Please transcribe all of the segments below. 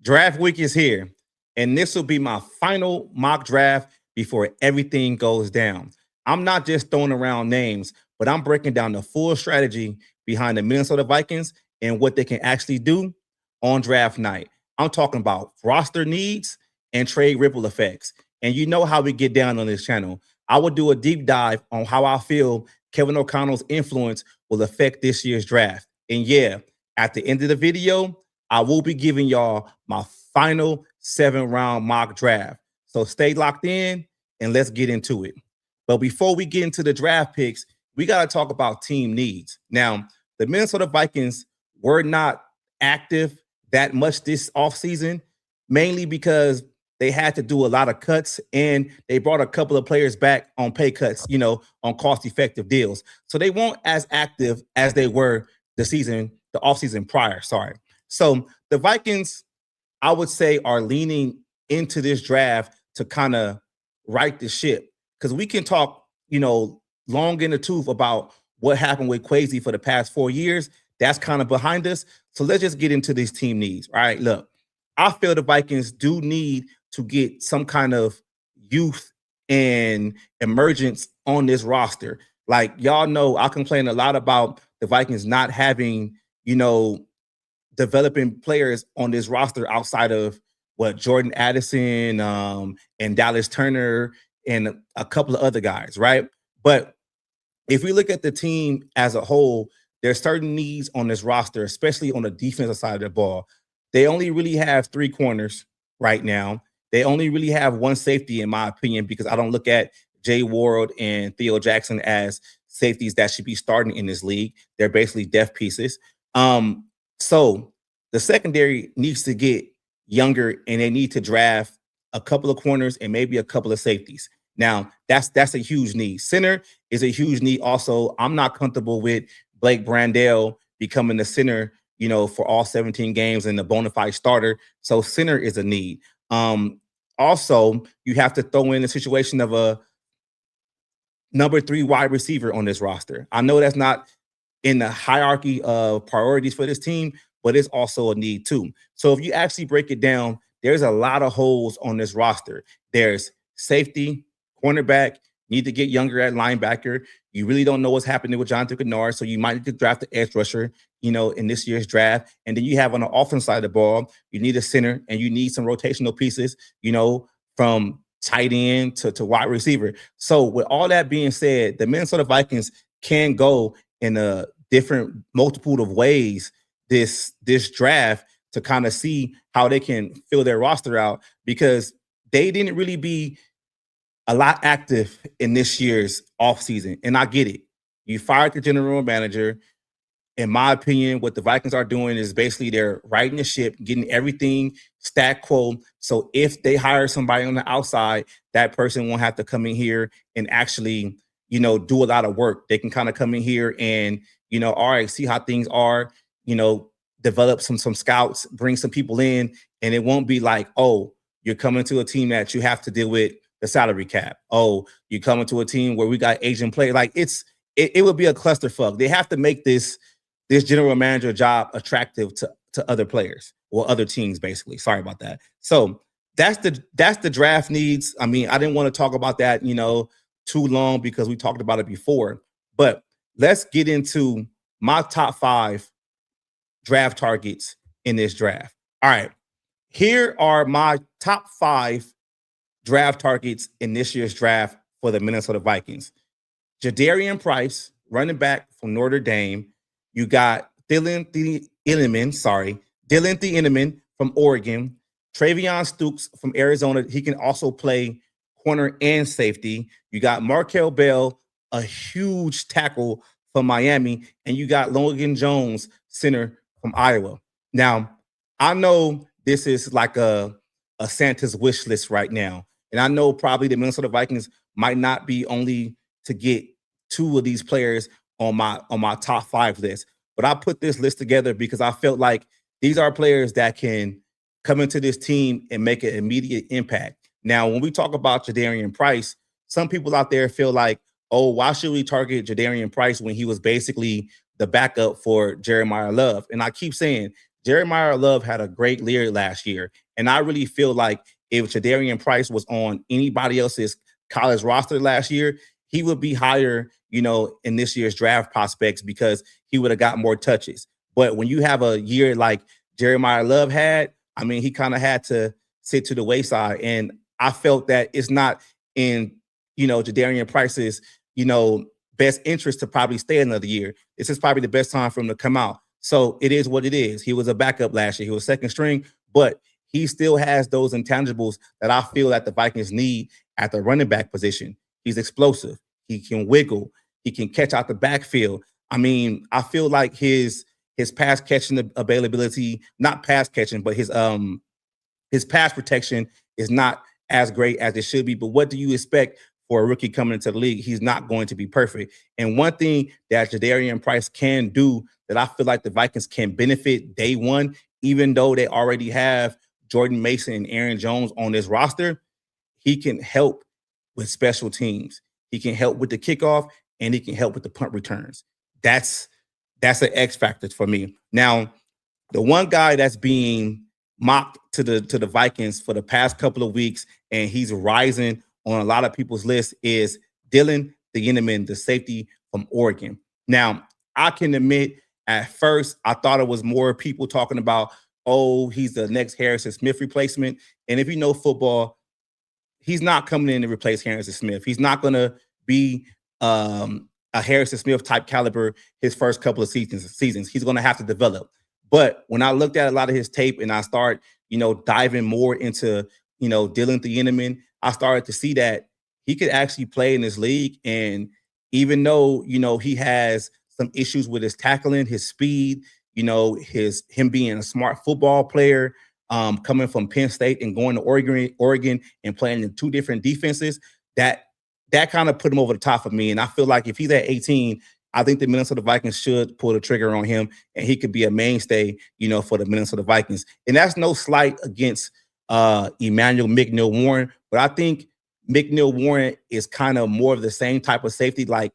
Draft week is here, and this will be my final mock draft before everything goes down. I'm not just throwing around names, but I'm breaking down the full strategy behind the Minnesota Vikings and what they can actually do on draft night. I'm talking about roster needs and trade ripple effects. And you know how we get down on this channel. I will do a deep dive on how I feel Kevin O'Connell's influence will affect this year's draft. And yeah, at the end of the video, I will be giving y'all my final 7-round mock draft. So stay locked in and let's get into it. But before we get into the draft picks, we got to talk about team needs. Now, the Minnesota Vikings were not active that much this offseason, mainly because they had to do a lot of cuts and they brought a couple of players back on pay cuts, on cost-effective deals. So they weren't as active as they were the offseason prior, sorry. So the Vikings, I would say, are leaning into this draft to kind of right the ship, because we can talk, long in the tooth about what happened with Kwesi for the past 4 years. That's kind of behind us. So let's just get into these team needs. All right, look, I feel the Vikings do need to get some kind of youth and emergence on this roster. Like, y'all know, I complain a lot about the Vikings not having, developing players on this roster outside of Jordan Addison and Dallas Turner and a couple of other guys, right? But if we look at the team as a whole, there's certain needs on this roster, especially on the defensive side of the ball. They only really have 3 corners right now. They only really have 1 safety, in my opinion, because I don't look at Jay Ward and Theo Jackson as safeties that should be starting in this league. They're basically depth pieces. So the secondary needs to get younger, and they need to draft a couple of corners and maybe a couple of safeties. Now, that's a huge need. Center is a huge need also. I'm not comfortable with Blake Brandel becoming the center, for all 17 games and the bona fide starter. So center is a need. Also, you have to throw in the situation of a number 3 wide receiver on this roster. I know that's not in the hierarchy of priorities for this team, but it's also a need too. So if you actually break it down, there's a lot of holes on this roster. There's safety, cornerback, need to get younger at linebacker. You really don't know what's happening with Jonathan Greenard, so you might need to draft the edge rusher, in this year's draft. And then you have on the offense side of the ball, you need a center and you need some rotational pieces, from tight end to wide receiver. So with all that being said, the Minnesota Vikings can go in a different multiple of ways this draft to kind of see how they can fill their roster out, because they didn't really be a lot active in this year's offseason. And I get it. You fired the general manager. In my opinion, what the Vikings are doing is basically they're riding the ship, getting everything stat quo. So if they hire somebody on the outside, that person won't have to come in here and actually, do a lot of work. They can kind of come in here and, all right, see how things are, develop some scouts, bring some people in, and it won't be like, oh, you're coming to a team that you have to deal with the salary cap. Oh, you're coming to a team where we got Asian players. Like it would be a clusterfuck. They have to make this general manager job attractive to other players or other teams, basically. Sorry about that. So that's the draft needs. I mean, I didn't want to talk about that, too long because we talked about it before. But let's get into my top 5 draft targets in this draft. All right. Here are my top 5 draft targets in this year's draft for the Minnesota Vikings. Jadarian Price, running back from Notre Dame. You got Dylan Thieneman from Oregon. Travion Stukes from Arizona. He can also play corner and safety. You got Markel Bell, a huge tackle from Miami. And you got Logan Jones, center from Iowa. Now, I know this is like a Santa's wish list right now. And I know probably the Minnesota Vikings might not be only to get 2 of these players on my top 5 list. But I put this list together because I felt like these are players that can come into this team and make an immediate impact. Now, when we talk about Jadarian Price, some people out there feel like, oh, why should we target Jadarian Price when he was basically the backup for Jeremiah Love? And I keep saying Jeremiah Love had a great year last year. And I really feel like if Jadarian Price was on anybody else's college roster last year, he would be higher, in this year's draft prospects because he would have got more touches. But when you have a year like Jeremiah Love had, I mean, he kind of had to sit to the wayside. And I felt that it's not in, Jadarian Price's, best interest to probably stay another year. This is probably the best time for him to come out. So it is what it is. He was a backup last year. He was second string, but he still has those intangibles that I feel that the Vikings need at the running back position. He's explosive. He can wiggle. He can catch out the backfield. I mean, I feel like his pass catching availability, not pass catching, but his pass protection is not as great as it should be. But what do you expect for a rookie coming into the league? He's not going to be perfect. And one thing that Jadarian Price can do that I feel like the Vikings can benefit day one, even though they already have Jordan Mason and Aaron Jones on this roster, he can help with special teams. He can help with the kickoff and he can help with the punt returns. That's an X factor for me. Now, the one guy that's being mocked to the Vikings for the past couple of weeks, and he's rising on a lot of people's list, is Dylan the safety from Oregon. Now, I can admit at first I thought it was more people talking about, oh, he's the next Harrison Smith replacement. And if you know football, he's not coming in to replace Harrison Smith. He's not going to be a Harrison Smith type caliber his first couple of seasons. He's going to have to develop. But when I looked at a lot of his tape and I start, diving more into, Dylan Thieneman, I started to see that he could actually play in this league. And even though, he has some issues with his tackling, his speed, him being a smart football player, coming from Penn State and going to Oregon and playing in two different defenses, that kind of put him over the top for me. And I feel like if he's at 18, I think the Minnesota Vikings should pull the trigger on him and he could be a mainstay, for the Minnesota Vikings. And that's no slight against Emmanuel McNeil-Warren, but I think McNeil-Warren is kind of more of the same type of safety like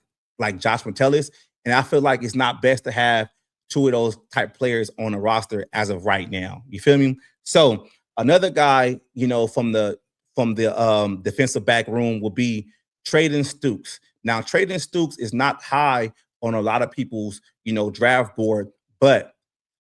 Josh Metellus. And I feel like it's not best to have two of those type players on a roster as of right now. You feel me? So another guy, from the defensive back room will be Trayden Stukes. Now, Trayden Stukes is not high on a lot of people's, draft board, but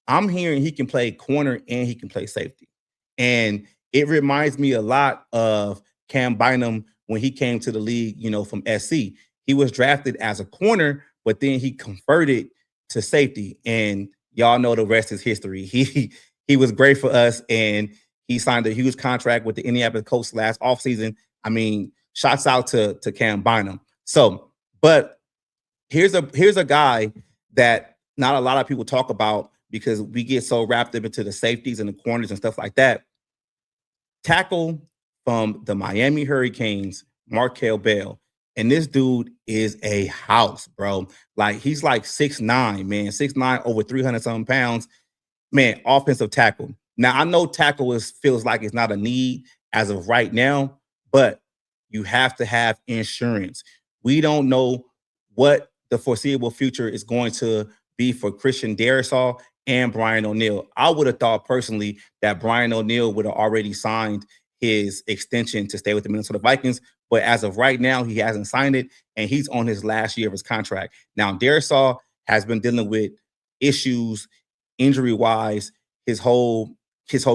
I'm hearing he can play corner and he can play safety. And it reminds me a lot of Cam Bynum when he came to the league, from SC. He was drafted as a corner, but then he converted to safety. And y'all know the rest is history. He was great for us, and he signed a huge contract with the Indianapolis Colts last offseason. I mean, shots out to Cam Bynum. So, but here's a guy that not a lot of people talk about because we get so wrapped up into the safeties and the corners and stuff like that. Tackle from the Miami Hurricanes, Markel Bell. And this dude is a house, bro. Like, he's like 6'9", man. 6'9", over 300-something pounds. Man, offensive tackle. Now, I know tackle feels like it's not a need as of right now, but you have to have insurance. We don't know what the foreseeable future is going to be for Christian Darrisaw and Brian O'Neill. I would have thought personally that Brian O'Neill would have already signed his extension to stay with the Minnesota Vikings, but as of right now, he hasn't signed it, and he's on his last year of his contract. Now, Darrisaw has been dealing with issues injury-wise his whole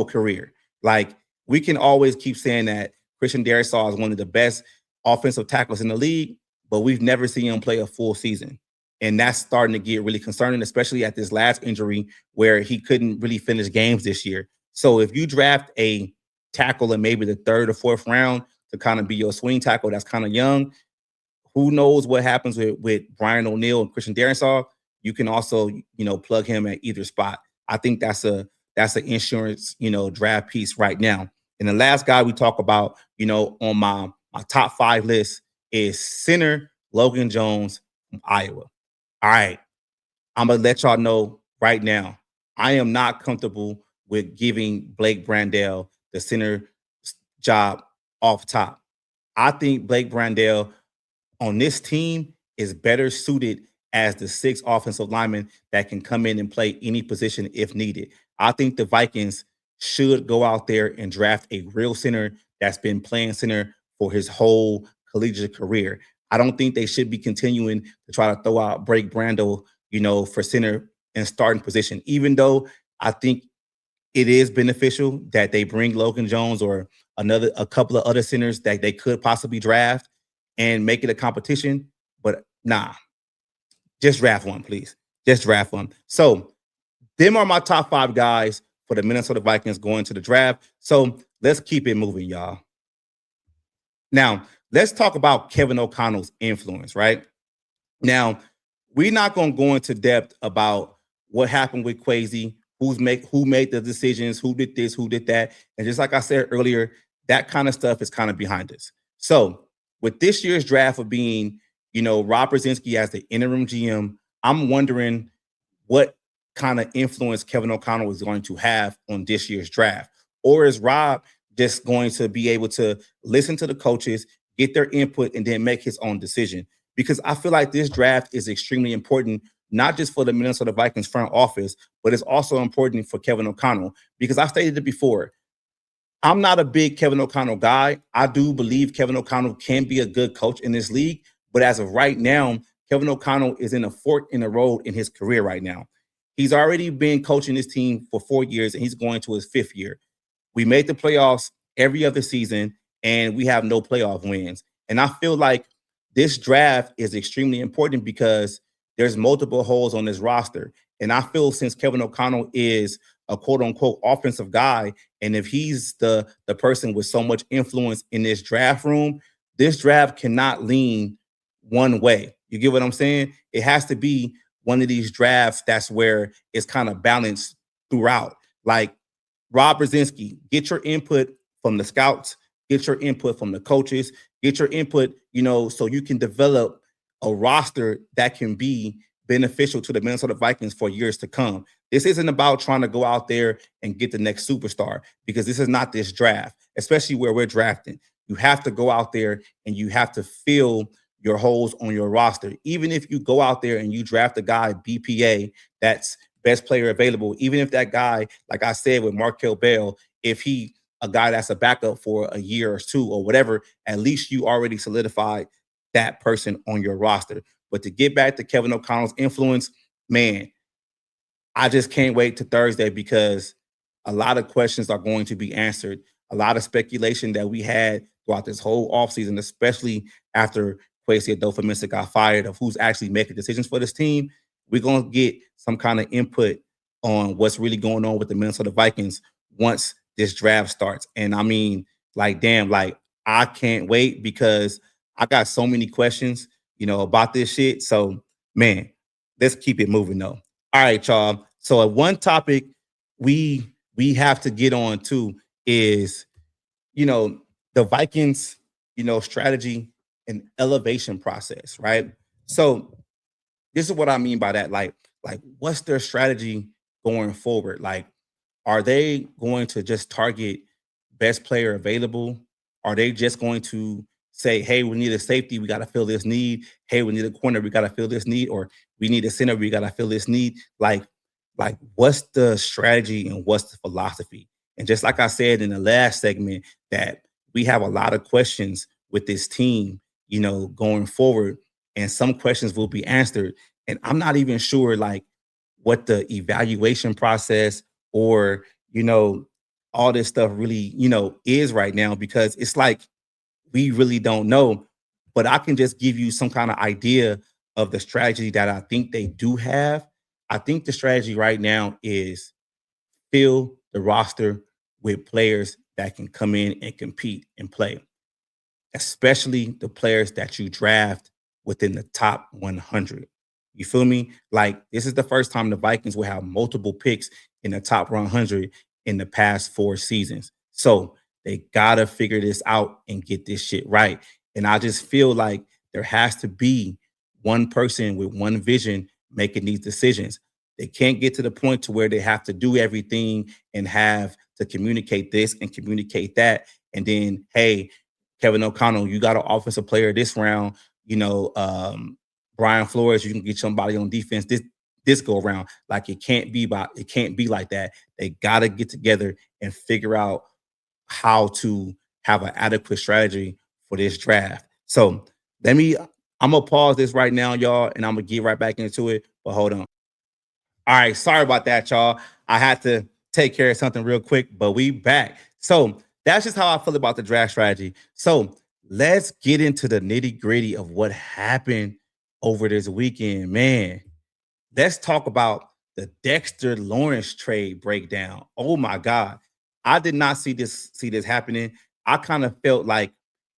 career. Like, we can always keep saying that Christian Darrisaw is one of the best offensive tackles in the league, but we've never seen him play a full season. And that's starting to get really concerning, especially at this last injury where he couldn't really finish games this year. So if you draft a tackle in maybe the third or fourth round to kind of be your swing tackle that's kind of young, who knows what happens with Brian O'Neill and Christian Darrisaw. You can also, plug him at either spot. I think that's an insurance, draft piece right now. And the last guy we talk about, on my top 5 list is center Logan Jones from Iowa. All right, I'm going to let y'all know right now, I am not comfortable with giving Blake Brandel the center job off top. I think Blake Brandel on this team is better suited as the sixth offensive lineman that can come in and play any position if needed. I think the Vikings should go out there and draft a real center that's been playing center for his whole collegiate career. I don't think they should be continuing to try to throw out Blake Brandel, for center and starting position, even though I think it is beneficial that they bring Logan Jones or a couple of other centers that they could possibly draft and make it a competition. But nah, just draft one, please. Just draft one. So them are my top 5 guys for the Minnesota Vikings going to the draft. So let's keep it moving, y'all. Now, let's talk about Kevin O'Connell's influence, right? Now, we're not going to go into depth about what happened with Kwesi, who made the decisions, who did this, who did that. And just like I said earlier, that kind of stuff is kind of behind us. So with this year's draft of being, Rob Brzezinski as the interim GM, I'm wondering what kind of influence Kevin O'Connell is going to have on this year's draft. Or is Rob just going to be able to listen to the coaches, get their input, and then make his own decision? Because I feel like this draft is extremely important, not just for the Minnesota Vikings front office, but it's also important for Kevin O'Connell. Because I stated it before, I'm not a big Kevin O'Connell guy. I do believe Kevin O'Connell can be a good coach in this league. But as of right now, Kevin O'Connell is in a fork in the road in his career right now. He's already been coaching this team for 4 years, and he's going to his 5th year. We made the playoffs every other season, and we have no playoff wins. And I feel like this draft is extremely important because there's multiple holes on this roster. And I feel since Kevin O'Connell is a quote-unquote offensive guy, and if he's the person with so much influence in this draft room, this draft cannot lean one way. You get what I'm saying? It has to be one of these drafts that's where it's kind of balanced throughout. Like Rob Brzezinski, get your input from the scouts, get your input from the coaches, get your input, so you can develop a roster that can be beneficial to the Minnesota Vikings for years to come. This isn't about trying to go out there and get the next superstar, because this is not this draft, especially where we're drafting. You have to go out there and you have to fill your holes on your roster. Even if you go out there and you draft a guy BPA that's best player available, even if that guy, like I said with Markel Bell, if he a guy that's a backup for a year or 2 or whatever, at least you already solidified that person on your roster. But to get back to Kevin O'Connell's influence, man, I just can't wait to Thursday, because a lot of questions are going to be answered. A lot of speculation that we had throughout this whole offseason, especially after Kwesi Adolfo-Mensah got fired, of who's actually making decisions for this team. We're going to get some kind of input on what's really going on with the Minnesota Vikings once this draft starts. And I mean, like, damn, like, I can't wait, because I got so many questions, about this shit. So, man, let's keep it moving, though. All right, y'all. So one topic we have to get on too is, the Vikings, strategy and elevation process, right? So this is what I mean by that. Like what's their strategy going forward? Like, are they going to just target best player available? Are they just going to say, hey, we need a safety, we got to fill this need. Hey, we need a corner, we got to fill this need. Or we need a center, we got to fill this need. Like what's the strategy and what's the philosophy? And just like I said in the last segment, that we have a lot of questions with this team, going forward, and some questions will be answered. And I'm not even sure, like, what the evaluation process or, all this stuff really, is right now, because it's like we really don't know. But I can just give you some kind of idea of the strategy that I think they do have. I think the strategy right now is fill the roster with players that can come in and compete and play, especially the players that you draft within the top 100. You feel me? Like, this is the first time the Vikings will have multiple picks in the top 100 in the past 4 seasons. So they got to figure this out and get this shit right. And I just feel like there has to be one person with one vision making these decisions. They can't get to the point to where they have to do everything and have to communicate this and communicate that. And then, hey, Kevin O'Connell, you got an offensive player this round, you know, Brian Flores, you can get somebody on defense this go around. Like it can't be like that. They gotta get together and figure out how to have an adequate strategy for this draft. So I'm gonna pause this right now, y'all, and I'm gonna get right back into it. But hold on. All right, sorry about that, y'all. I had to take care of something real quick, but we back. So that's just how I feel about the draft strategy. So let's get into the nitty gritty of what happened over this weekend, man. Let's talk about the Dexter Lawrence trade breakdown. Oh my God. I did not see this happening. I kind of felt like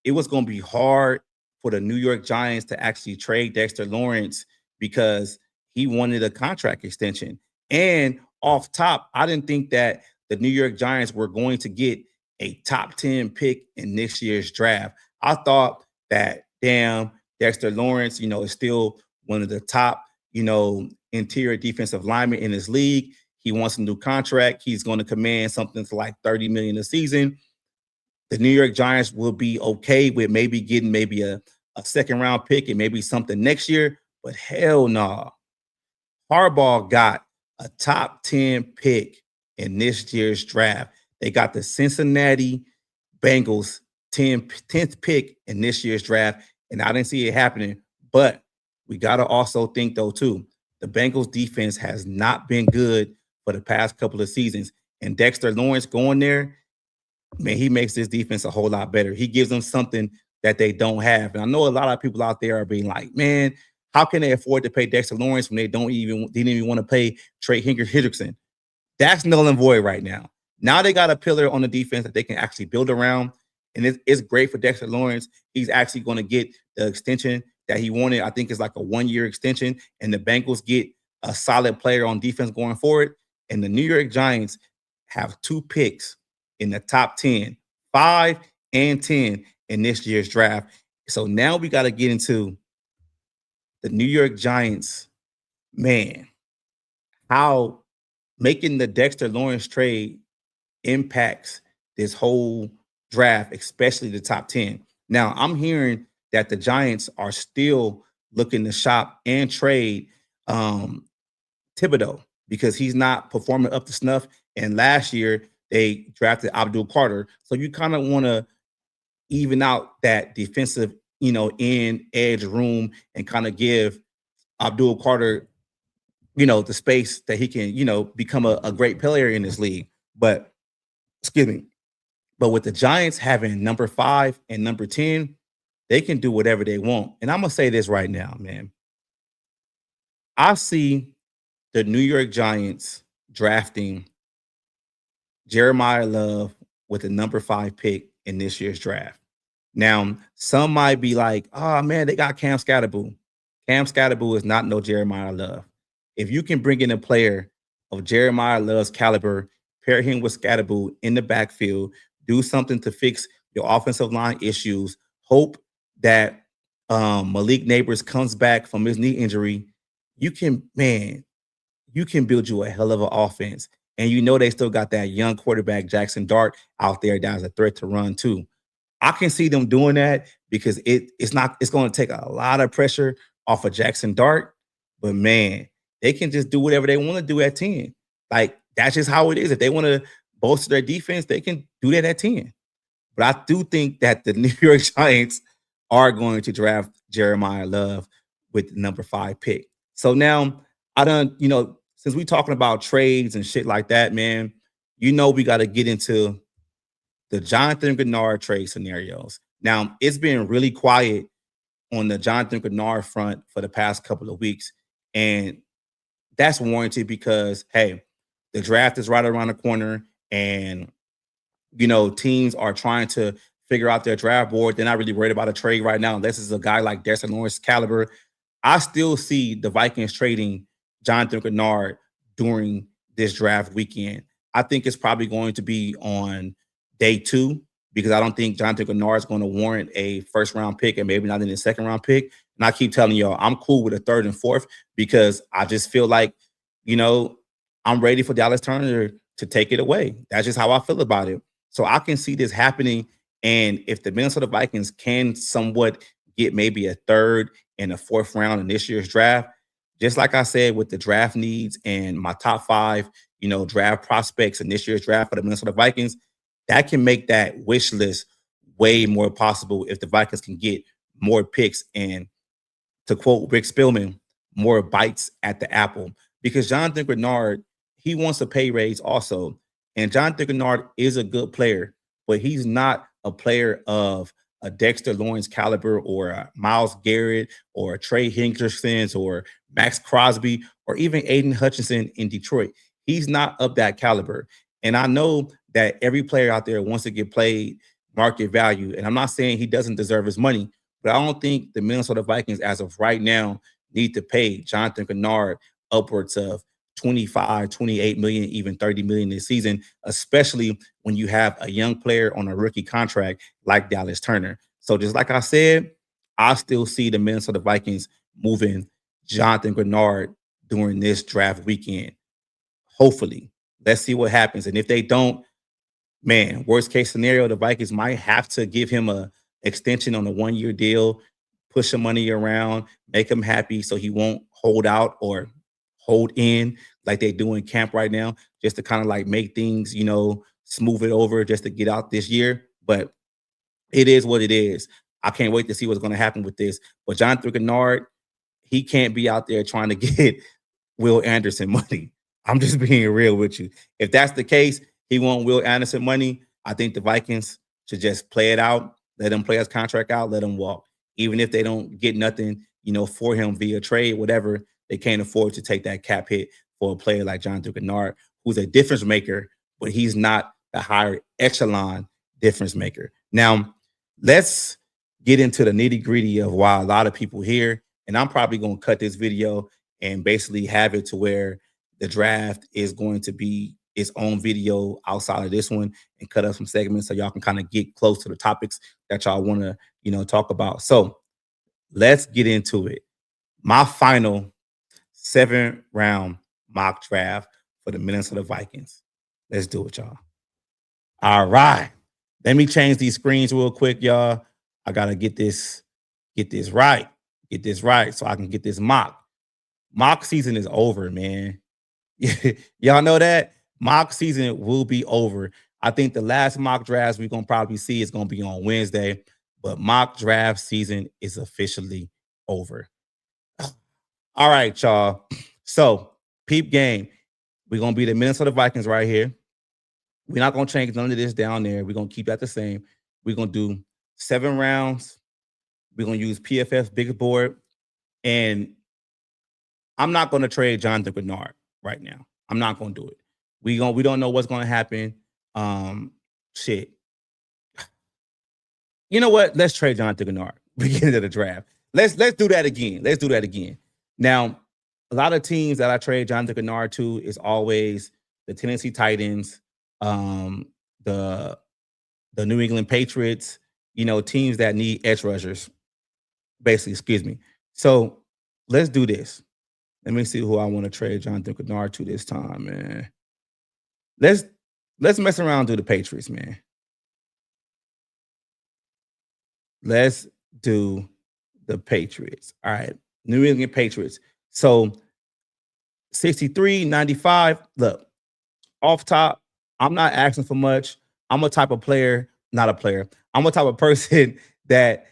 it was going to be hard for the New York Giants to actually trade Dexter Lawrence because he wanted a contract extension. And off top, I didn't think that the New York Giants were going to get a top 10 pick in this year's draft. I thought that damn Dexter Lawrence, is still one of the top, interior defensive linemen in his league. He wants a new contract. He's going to command something for like $30 million a season. The New York Giants will be okay with maybe getting maybe a second round pick and maybe something next year, but hell no. Nah. Harbaugh got a top 10 pick in this year's draft. They got the Cincinnati Bengals 10th pick in this year's draft, and I didn't see it happening. But we got to also think, though, too, the Bengals defense has not been good for the past couple of seasons. And Dexter Lawrence going there, man, he makes this defense a whole lot better. He gives them something that they don't have. And I know a lot of people out there are being like, man, how can they afford to pay Dexter Lawrence when they didn't even want to pay Trey Hendrickson? That's null and void right now. Now they got a pillar on the defense that they can actually build around. And it's great for Dexter Lawrence. He's actually going to get the extension that he wanted. I think it's like a 1-year extension. And the Bengals get a solid player on defense going forward. And the New York Giants have 2 picks in the top 10, 5 and 10 in this year's draft. So now we got to get into the New York Giants, man, how making the Dexter Lawrence trade impacts this whole draft, especially the top 10. Now, I'm hearing that the Giants are still looking to shop and trade Thibodeau because he's not performing up to snuff. And last year, they drafted Abdul Carter. So you kind of want to even out that defensive, end edge room and kind of give Abdul Carter, the space that he can, become a great player in this league. But excuse me. But with the Giants having number 5 and number 10, they can do whatever they want. And I'm going to say this right now, man. I see the New York Giants drafting Jeremiah Love with the number 5 pick in this year's draft. Now, some might be like, oh, man, they got Cam Scatterboo. Cam Scatterboo is not no Jeremiah Love. If you can bring in a player of Jeremiah Love's caliber, pair him with Scatterboo in the backfield, do something to fix your offensive line issues, hope that Malik Neighbors comes back from his knee injury, you can build you a hell of an offense. And they still got that young quarterback, Jackson Dart, out there that is a threat to run too. I can see them doing that because it's going to take a lot of pressure off of Jackson Dart. But man, they can just do whatever they want to do at 10. Like, that's just how it is. If they want to bolster their defense, they can do that at 10. But I do think that the New York Giants are going to draft Jeremiah Love with the number 5 pick. So now since we're talking about trades and shit like that, man, we got to get into the Jonathan Greenard trade scenarios. Now, it's been really quiet on the Jonathan Greenard front for the past couple of weeks. And that's warranted because, hey, the draft is right around the corner and, teams are trying to figure out their draft board. They're not really worried about a trade right now, unless it's a guy like Dexter Lawrence caliber. I still see the Vikings trading Jonathan Greenard during this draft weekend. I think it's probably going to be on day 2 because I don't think Jonathan Greenard is going to warrant a first-round pick and maybe not in the second-round pick. And I keep telling y'all, I'm cool with a 3rd and 4th because I just feel like, I'm ready for Dallas Turner to take it away. That's just how I feel about it. So I can see this happening And if the Minnesota Vikings can somewhat get maybe a third and a fourth round in this year's draft, just like I said with the draft needs and my top five, draft prospects in this year's draft for the Minnesota Vikings, that can make that wish list way more possible if the Vikings can get more picks and, to quote Rick Spielman, more bites at the apple. Because Jonathan Greenard, he wants a pay raise also. And Jonathan Greenard is a good player, but he's not a player of a Dexter Lawrence caliber or a Myles Garrett or a Trey Hendrickson or Max Crosby or even Aiden Hutchinson in Detroit. He's not of that caliber. And I know that every player out there wants to get played market value. And I'm not saying he doesn't deserve his money, but I don't think the Minnesota Vikings, as of right now, need to pay Jonathan Greenard upwards of 25, 28 million, even 30 million this season, especially when you have a young player on a rookie contract like Dallas Turner. So just like I said, I still see the Minnesota Vikings moving Jonathan Greenard during this draft weekend. Hopefully. Let's see what happens. And if they don't, man, worst case scenario, the Vikings might have to give him a extension on a 1-year deal, push some money around, make him happy so he won't hold out or hold in like they do in camp right now, just to kind of like make things, smooth it over just to get out this year. But it is what it is. I can't wait to see what's going to happen with this. But Jonathan Greenard, he can't be out there trying to get Will Anderson money. I'm just being real with you. If that's the case, he won't Will Anderson money. I think the Vikings should just play it out, let him play his contract out, let him walk. Even if they don't get nothing, for him via trade, whatever, they can't afford to take that cap hit for a player like Jonathan Greenard, who's a difference maker, but he's not the higher echelon difference maker. Now, let's get into the nitty-gritty of why a lot of people here, and I'm probably going to cut this video and basically have it to where the draft is going to be its own video outside of this one and cut up some segments so y'all can kind of get close to the topics that y'all want to, talk about. So let's get into it. My final 7-round mock draft for the Minnesota Vikings. Let's do it, y'all. All right. Let me change these screens real quick, y'all. I got to get this right. Get this right so I can get this mock. Mock season is over, man. Y'all know that? Mock season will be over. I think the last mock drafts we're going to probably see is going to be on Wednesday, but mock draft season is officially over. All right, y'all. So, peep game. We're going to be the Minnesota Vikings right here. We're not going to change none of this down there. We're going to keep that the same. We're going to do 7 rounds. We're going to use PFF's biggest board. And I'm not going to trade Jonathan Greenard right now. I'm not going to do it. We don't know what's going to happen. Shit. You know what? Let's trade Jonathan Greenard beginning of the draft. Let's do that again. Let's do that again. Now, a lot of teams that I trade Jonathan Greenard to is always the Tennessee Titans, the New England Patriots, teams that need edge rushers, basically, excuse me. So let's do this. Let me see who I want to trade Jonathan Greenard to this time, man. Let's mess around and do the Patriots, man. Let's do the Patriots. All right. New England Patriots. So 63.95. Look, off top, I'm not asking for much. I'm a type of player, not a player. I'm a type of person that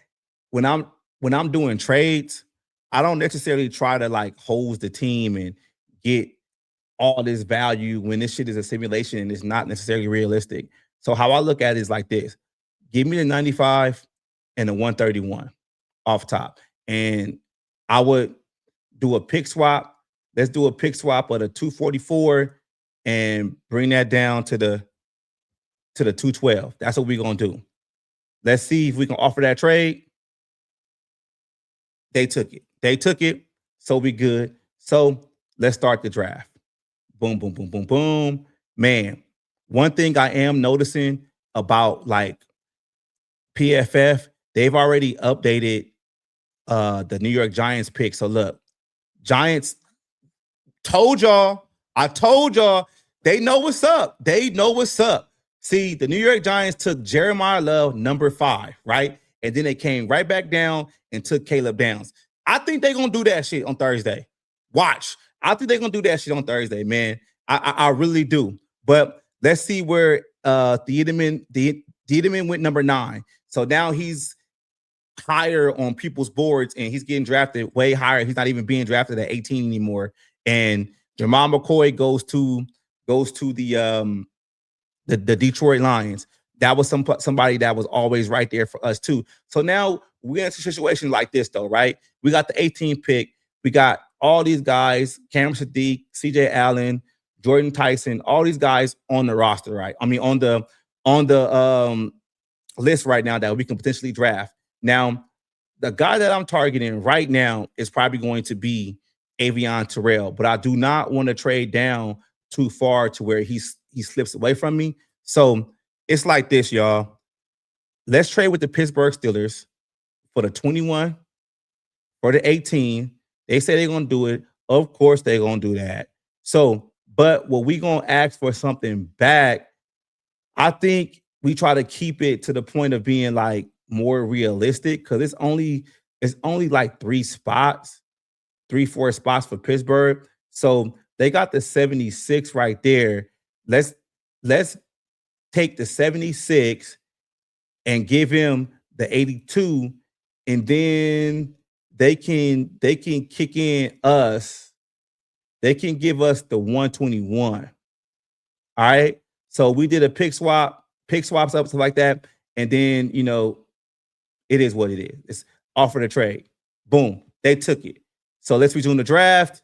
when I'm doing trades, I don't necessarily try to like hose the team and get all this value when this shit is a simulation and it's not necessarily realistic. So how I look at it is like this. Give me the 95 and the 131 off top. And I would do a pick swap. Let's do a pick swap of the 244 and bring that down to the 212. That's what we're going to do. Let's see if we can offer that trade. They took it. So we good. So let's start the draft. Boom, boom, boom, boom, boom. Man, one thing I am noticing about like PFF, they've already updated the New York Giants pick. So look, Giants I told y'all, they know what's up. They know what's up. See, the New York Giants took Jeremiah Love, number 5, right? And then they came right back down and took Caleb Downs. I think they're gonna do that shit on Thursday. Watch. I think they're gonna do that shit on Thursday, man. I really do. But let's see where Thiedemann went number 9. So now he's higher on people's boards and he's getting drafted way higher. He's not even being drafted at 18 anymore. And Jamal McCoy goes to the Detroit Lions. That was somebody that was always right there for us too. So now we're in a situation like this though, right? We got the 18th pick. We got all these guys, Cameron Sadiq, CJ Allen, Jordan Tyson, all these guys on the roster, right? I mean, on the list right now that we can potentially draft. Now, the guy that I'm targeting right now is probably going to be Avion Terrell, but I do not want to trade down too far to where he slips away from me. So it's like this, y'all. Let's trade with the Pittsburgh Steelers for the 21, for the 18. They say they're going to do it. Of course, they're going to do that. So, but what we going to ask for something back, I think we try to keep it to the point of being like more realistic because it's only like 3 spots, 3-4 spots for Pittsburgh. So they got the 76 right there. Let's take the 76 and give him the 82, and then they can kick in us. They can give us the 121. All right. So we did a pick swaps up, stuff like that. And then, it is what it is. It's offer a trade. Boom. They took it. So let's resume the draft.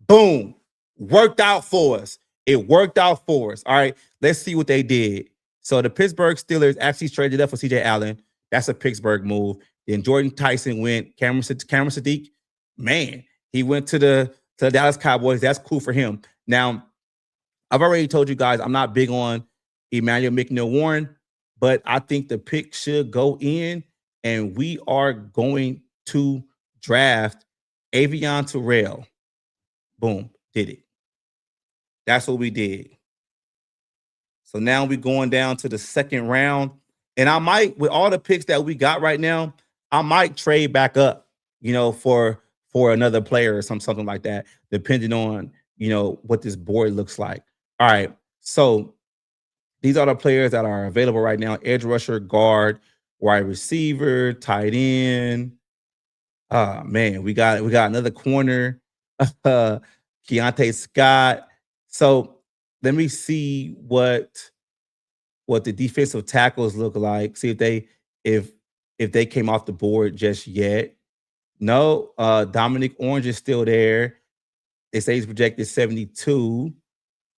Boom. Worked out for us. It worked out for us. All right. Let's see what they did. So the Pittsburgh Steelers actually traded up for CJ Allen. That's a Pittsburgh move. Then Jordan Tyson went. Cameron Sadiq, man, he went to the Dallas Cowboys. That's cool for him. Now, I've already told you guys I'm not big on Emmanuel McNeil-Warren, but I think the pick should go in, and we are going to draft Avion Terrell. Boom, did it. That's what we did. So now we're going down to the second round, and I might, with all the picks that we got right now, I might trade back up, for another player or something like that, depending on what this board looks like. All right, so these are the players that are available right now: edge rusher, guard, wide receiver, tight end. Man, we got another corner, Keontae Scott. So let me see what the defensive tackles look like. See if they came off the board just yet. No, Dominic Orange is still there. They say he's projected 72.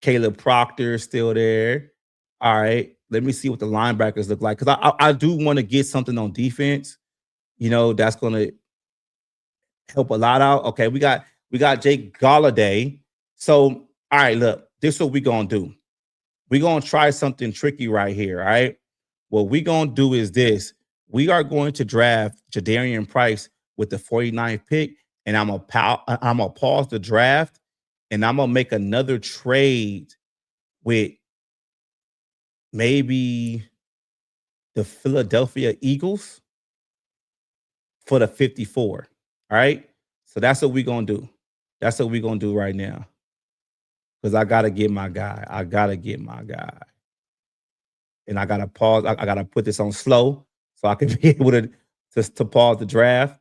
Caleb Proctor is still there. All right, let me see what the linebackers look like, because I do want to get something on defense. That's going to help a lot out. Okay, we got Jake Galladay. So, all right, look, this is what we're going to do. We're going to try something tricky right here, all right? What we're going to do is this. We are going to draft Jadarian Price with the 49th pick, and I'm going to pause the draft, and I'm going to make another trade with maybe the Philadelphia Eagles for the 54. All right. So that's what we're going to do. That's what we're going to do right now. Because I got to get my guy. And I got to pause. I got to put this on slow so I can be able to pause the draft.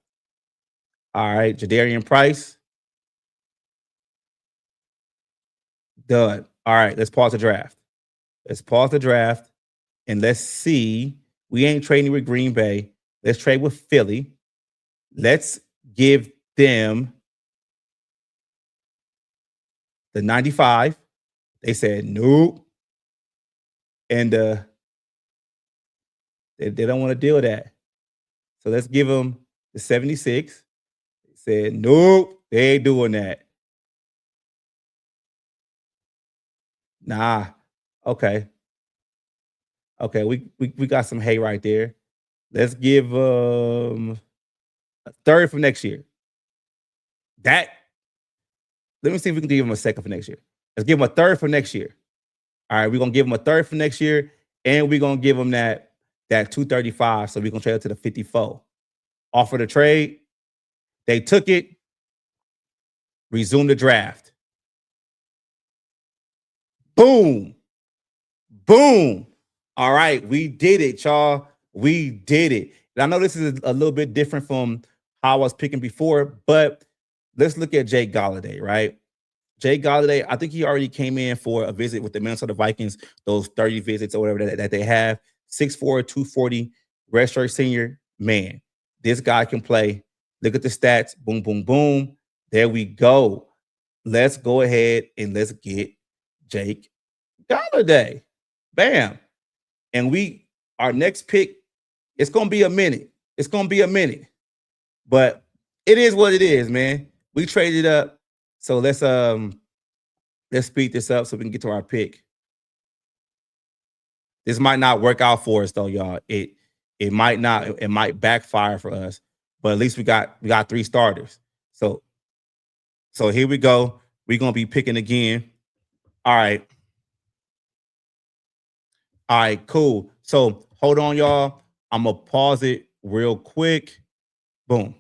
All right. Jadarian Price. Done. All right. Let's pause the draft. And let's see. We ain't trading with Green Bay. Let's trade with Philly. Let's give them the 95. They said nope. And they don't want to deal with that. So let's give them the 76. They said nope, they ain't doing that. Nah. Okay, we got some hay right there. Let's give a third for next year. Let me see if we can give him a second for next year. Let's give him a third for next year. All right, we're gonna give him a third for next year, and we're gonna give him that 235. So we're gonna trade it to the 54. Offer the trade. They took it. Resume the draft. Boom. Boom. All right, we did it, y'all. We did it. And I know this is a little bit different from how I was picking before, but let's look at Jake Galladay, right? Jake Galladay, I think he already came in for a visit with the Minnesota Vikings, those 30 visits or whatever that they have. 6'4", 240, redshirt senior. Man, this guy can play. Look at the stats. Boom, boom, boom. There we go. Let's go ahead and let's get Jake Galladay. Bam. And our next pick, it's going to be a minute. It's going to be a minute. But it is what it is, man. We traded up. So let's speed this up so we can get to our pick. This might not work out for us though, y'all. It might not. It might backfire for us. But at least we got 3 starters. So here we go. We're gonna be picking again. All right. All right, cool. So hold on, y'all. I'm gonna pause it real quick. Boom.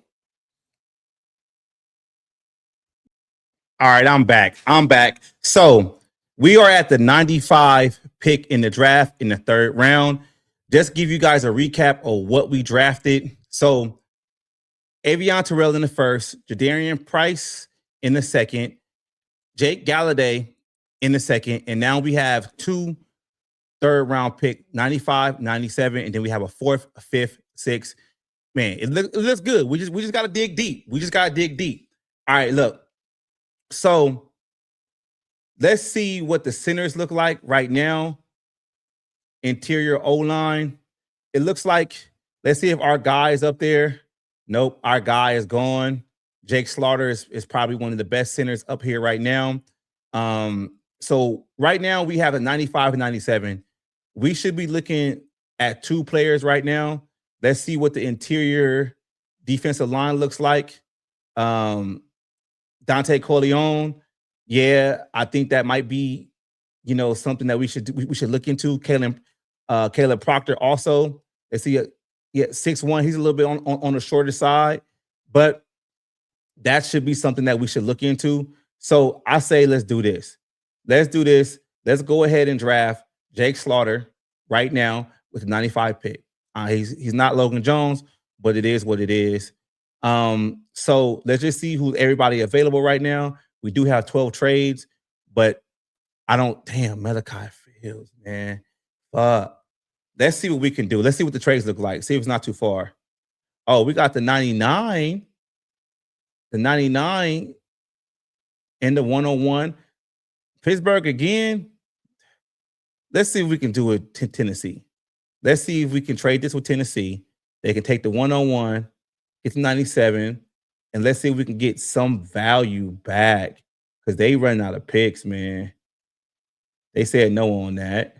All right, I'm back. So we are at the 95 pick in the draft in the 3rd round. Just give you guys a recap of what we drafted. So Avion Terrell in the 1st, Jadarian Price in the 2nd, Jake Galladay in the 2nd, and now we have 2 3rd round pick, 95, 97, and then we have a 4th, a 5th, 6th. Man, it looks good. We just got to dig deep. All right, look. So let's see what the centers look like right now. Interior O-line. It looks like, let's see if our guy is up there. Nope, our guy is gone. Jake Slaughter is probably one of the best centers up here right now. So right now we have a 95 and 97. We should be looking at 2 players right now. Let's see what the interior defensive line looks like. Dante Corleone. Yeah, I think that might be, something that we should look into. Caleb Proctor also. Let's see, 6'1". He's a little bit on the shorter side, but that should be something that we should look into. So I say let's do this. Let's go ahead and draft Jake Slaughter right now with the 95 pick. He's not Logan Jones, but it is what it is. So let's just see who's everybody available right now. We do have 12 trades, but Malachi Fields, man. Let's see what we can do. Let's see what the trades look like. See if it's not too far. Oh, we got the 99. The 99 and the 101. Pittsburgh again. Let's see if we can do it to Tennessee. Let's see if we can trade this with Tennessee. They can take the 101, get the 97, and let's see if we can get some value back because they run out of picks, man. They said no on that.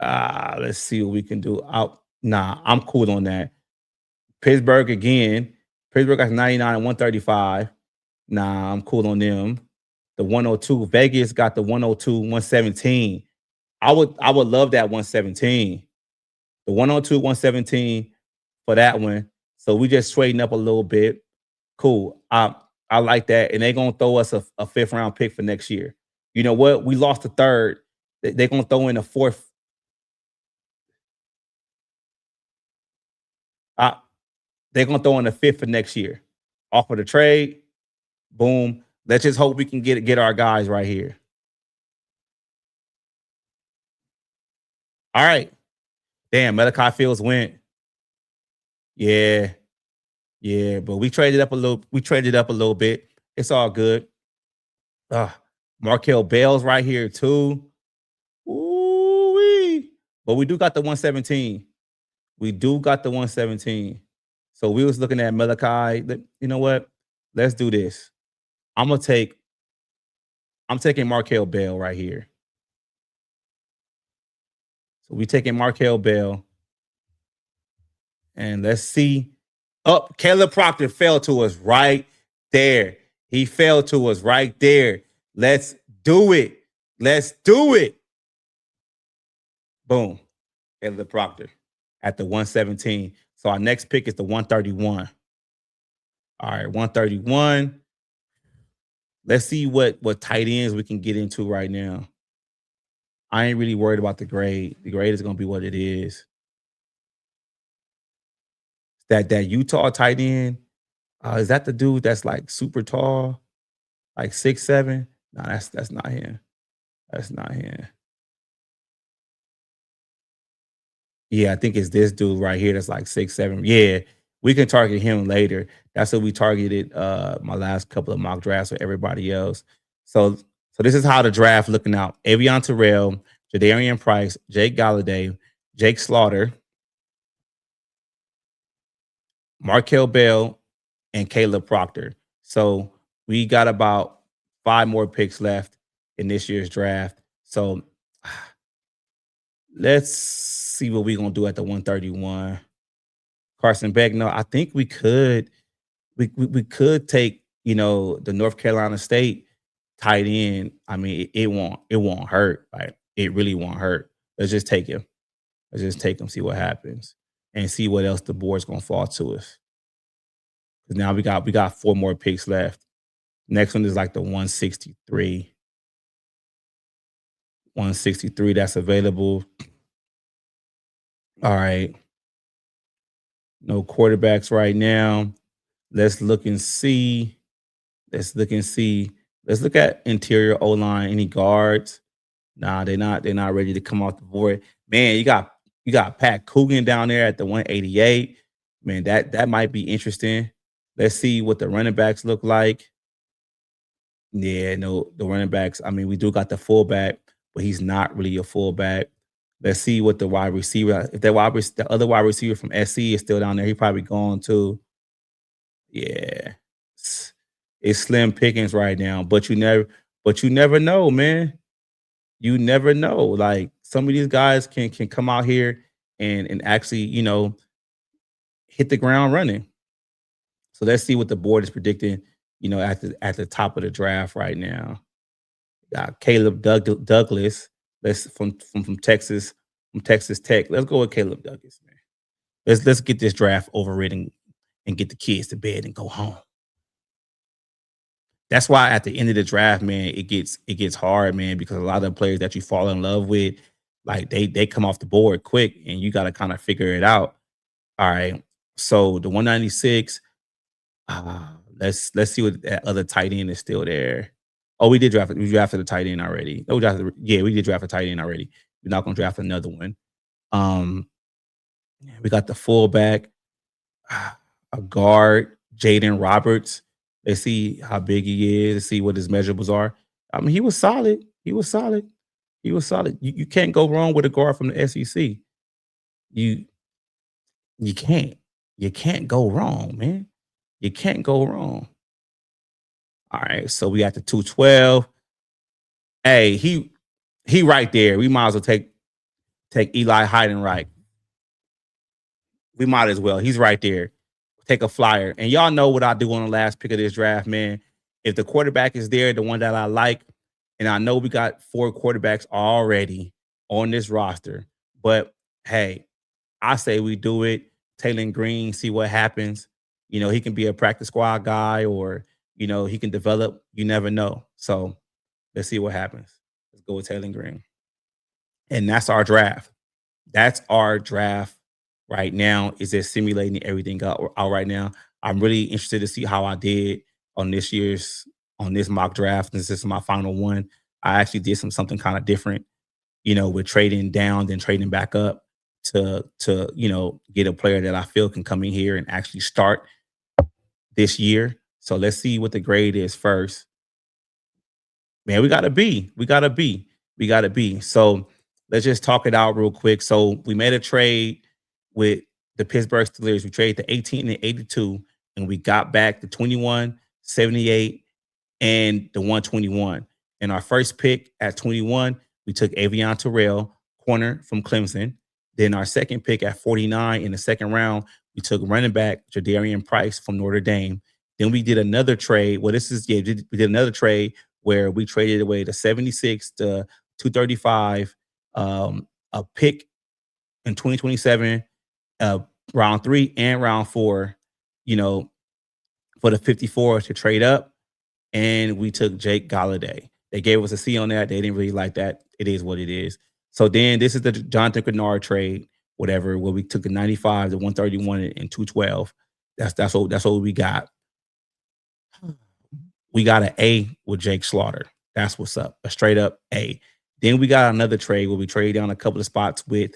Let's see what we can do. I'm cool on that. Pittsburgh again. Pittsburgh got 99 and 135. Nah, I'm cool on them. The 102. Vegas got the 102, 117. I would love that 117. The 102, 117 for that one. So we just trading up a little bit. Cool. I like that. And they're going to throw us a 5th round pick for next year. You know what? We lost the 3rd. They're going to throw in a 4th. They're going to throw in a 5th for next year. Offer the trade. Boom. Let's just hope we can get our guys right here. All right. Damn, Malachi Fields went. Yeah, but we traded up a little bit. It's all good. Markel Bell's right here too. Ooh-wee. But we do got the 117. So we was looking at Malachi. You know what? Let's do this. I'm taking Markel Bell right here. So we taking Markel Bell. And let's see. Oh, Caleb Proctor fell to us right there. He fell to us right there. Let's do it. Let's do it. Boom. Caleb Proctor at the 117. So our next pick is the 131. All right, 131. Let's see what tight ends we can get into right now. I ain't really worried about the grade. The grade is gonna be what it is. That Utah tight end. Is that the dude that's like super tall, like 6'7"? No, that's not him. That's not him. Yeah, I think it's this dude right here that's like 6'7". Yeah, we can target him later. That's what we targeted my last couple of mock drafts with everybody else. So this is how the draft looking out. Avion Terrell, Jadarian Price, Jake Galladay, Jake Slaughter, Markel Bell, and Caleb Proctor. So we got about 5 more picks left in this year's draft. So let's see what we're gonna do at the 131. Carson Beck. No, I think we could take, the North Carolina State tight end. I mean, it won't hurt. Like it really won't hurt. Let's just take him. Let's just take him, see what happens, and see what else the board's gonna fall to us. Because now we got 4 more picks left. Next one is like the 163. 163 that's available. All right. No quarterbacks right now. Let's look and see. Let's look and see. Let's look at interior O line. Any guards? Nah, they're not. They're not ready to come off the board. Man, you got Pat Coogan down there at the 188. Man, that might be interesting. Let's see what the running backs look like. Yeah, no, the running backs. I mean, we do got the fullback, but he's not really a fullback. Let's see what the wide receiver. If the other wide receiver from SC is still down there, he probably gone too. Yeah, it's slim pickings right now. But you never know, man. You never know. Like some of these guys can come out here and actually, hit the ground running. So let's see what the board is predicting. At the top of the draft right now. Got Caleb Douglas. Let's from Texas Tech. Let's go with Caleb Douglas, man. Let's get this draft overridden and get the kids to bed and go home. That's why at the end of the draft, man, it gets hard, man, because a lot of the players that you fall in love with, like they come off the board quick, and you got to kind of figure it out. All right. So the 196. Let's see what that other tight end is still there. Oh, we did draft. We drafted a tight end already. No, we did draft a tight end already. We're not gonna draft another one. Um, we got the fullback, a guard, Jaden Roberts. Let's see how big he is. Let's see what his measurables are. I mean, he was solid. He was solid. He was solid. You can't go wrong with a guard from the SEC. You you can't. You can't go wrong, man. You can't go wrong. All right, so we got the 212. Hey, he right there. We might as well take Eli Heidenreich. We might as well. He's right there. Take a flyer. And y'all know what I do on the last pick of this draft, man. If the quarterback is there, the one that I like, and I know we got 4 quarterbacks already on this roster, but hey, I say we do it. Taylor Green, see what happens. He can be a practice squad guy, or he can develop. You never know. So let's see what happens. Let's go with Taylor Green. And that's our draft. That's our draft right now. Is it simulating everything out right now? I'm really interested to see how I did on this mock draft. This is my final one. I actually did something kind of different, with trading down, then trading back up to get a player that I feel can come in here and actually start this year. So let's see what the grade is first. Man, we got to be. We got to be. We got to be. So let's just talk it out real quick. So we made a trade with the Pittsburgh Steelers. We traded the 18 and 82, and we got back the 21, 78, and the 121. And our first pick at 21, we took Avion Terrell, corner from Clemson. Then our second pick at 49 in the second round, we took running back Jadarian Price from Notre Dame. Then we did another trade. Well, we did another trade where we traded away the 76 to 235, a pick in 2027, uh, round 3 and round 4, you know, for the 54 to trade up, and we took Jake Galladay. They gave us a C on that. They didn't really like that. It is what it is. So then this is the Jonathan Greenard trade, whatever, where we took a 95 to 131 and 212. That's what we got. We got an A with Jake Slaughter. That's what's up. A straight up A. Then we got another trade where we traded down a couple of spots with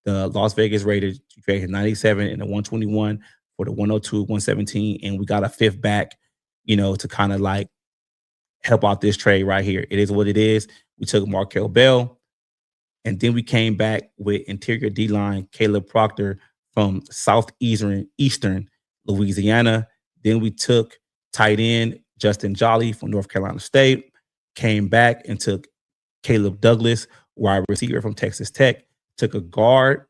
the Las Vegas Raiders. We traded 97 and the 121 for the 102, 117, and we got a fifth back, to kind of like help out this trade right here. It is what it is. We took Markel Bell, and then we came back with interior D line Caleb Proctor from Eastern Louisiana. Then we took tight end Justin Jolly from North Carolina State. Came back and took Caleb Douglas, wide receiver from Texas Tech. Took a guard.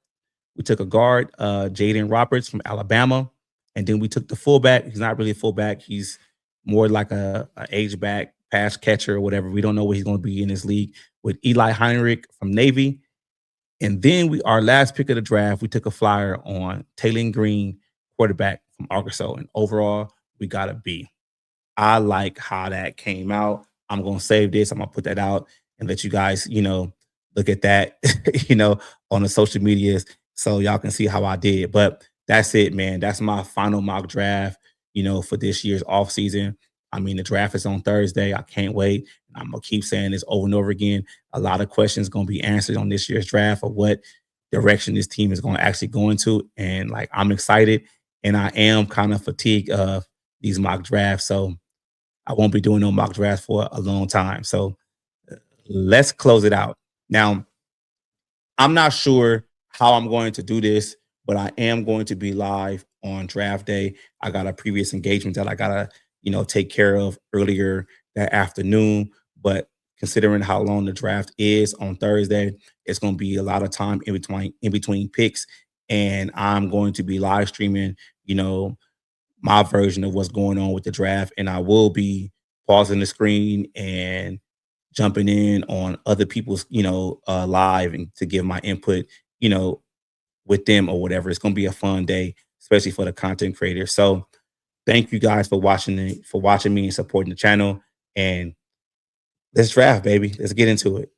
We took a guard, Jaden Roberts from Alabama. And then we took the fullback. He's not really a fullback. He's more like a H-back, pass catcher or whatever. We don't know what he's going to be in this league, with Eli Heinrich from Navy. And then our last pick of the draft, we took a flyer on Taylor Green, quarterback from Arkansas. And overall, we got a B. I like how that came out. I'm going to save this. I'm going to put that out and let you guys, look at that, on the social medias so y'all can see how I did. But that's it, man. That's my final mock draft, for this year's offseason. I mean, the draft is on Thursday. I can't wait. I'm going to keep saying this over and over again. A lot of questions going to be answered on this year's draft of what direction this team is going to actually go into. And I'm excited, and I am kind of fatigued of these mock drafts. So I won't be doing no mock drafts for a long time. So let's close it out. Now, I'm not sure how I'm going to do this, but I am going to be live on draft day. I got a previous engagement that I got to, take care of earlier that afternoon. But considering how long the draft is on Thursday, it's going to be a lot of time in between picks. And I'm going to be live streaming, my version of what's going on with the draft. And I will be pausing the screen and jumping in on other people's, live, and to give my input, with them or whatever. It's going to be a fun day, especially for the content creators. So thank you guys for watching me and supporting the channel. And let's draft, baby. Let's get into it.